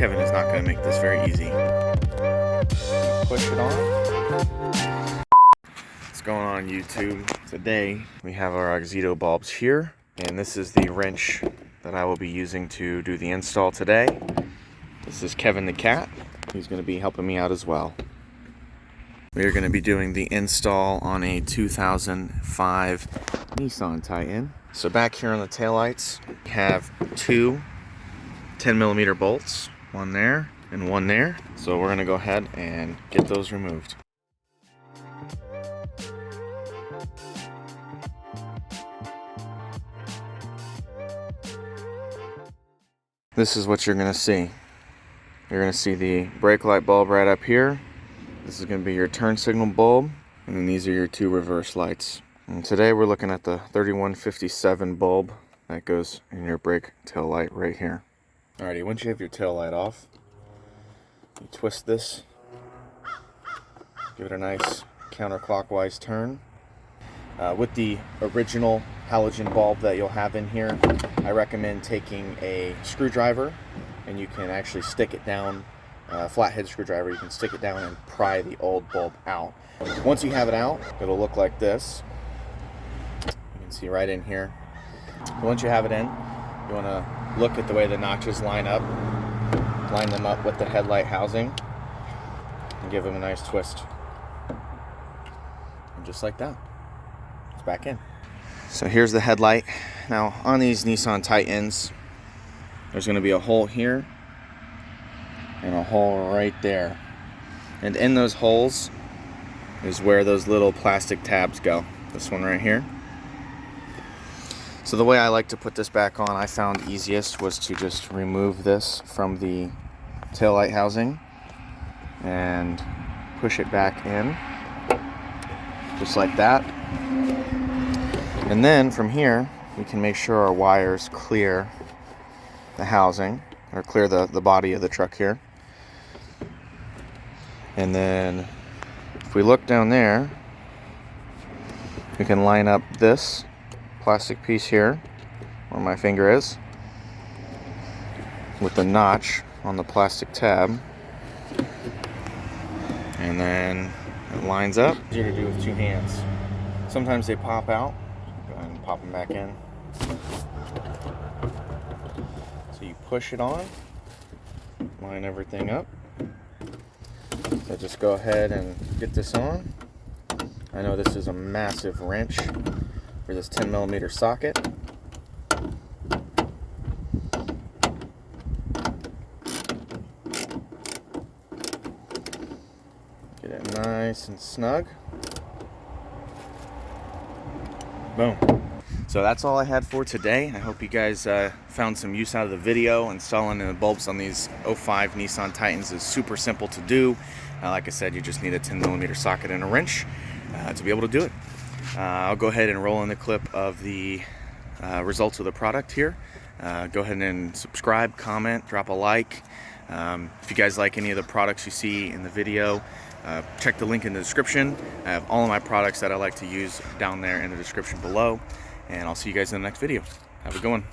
Kevin is not going to make this very easy. Push it on. What's going on YouTube? Today we have our Auxito bulbs here, and this is the wrench that I will be using to do the install today. This is Kevin the cat. He's going to be helping me out as well. We are going to be doing the install on a 2005 Nissan Titan. So back here on the taillights, we have two 10mm bolts, one there and one there. So we're going to go ahead and get those removed. This is what you're going to see. You're going to see the brake light bulb right up here. This is going to be your turn signal bulb, and then these are your two reverse lights. And today we're looking at the 3157 bulb that goes in your brake tail light right here. Alrighty, once you have your tail light off, you twist this, give it a nice counterclockwise turn. With the original halogen bulb that you'll have in here, I recommend taking a screwdriver, and you can actually stick it down, flathead screwdriver, you can stick it down and pry the old bulb out. Once you have it out, it'll look like this. You can see right in here. Once you have it in, you want to look at the way the notches line them up with the headlight housing, and give them a nice twist. And just like that, it's back in. So here's the headlight. Now on these Nissan Titans, there's going to be a hole here and a hole right there. And in those holes is where those little plastic tabs go. This one right here. So the way I like to put this back on, I found easiest was to just remove this from the taillight housing and push it back in, just like that. And then from here, we can make sure our wires clear the housing, or clear the body of the truck here. And then if we look down there, we can line up this plastic piece here, where my finger is, with the notch on the plastic tab. And then it lines up. Easier to do with two hands. Sometimes they pop out. Go ahead and pop them back in. So you push it on, line everything up. So just go ahead and get this on. I know this is a massive wrench for this 10mm socket. Get it nice and snug. Boom. So that's all I had for today. I hope you guys found some use out of the video. Installing the bulbs on these 05 Nissan Titans is super simple to do. Like I said, you just need a 10mm socket and a wrench to be able to do it. I'll go ahead and roll in the clip of the results of the product here. Go ahead and subscribe, comment, drop a like. If you guys like any of the products you see in the video, check the link in the description. I have all of my products that I like to use down there in the description below. And I'll see you guys in the next video. Have a good one.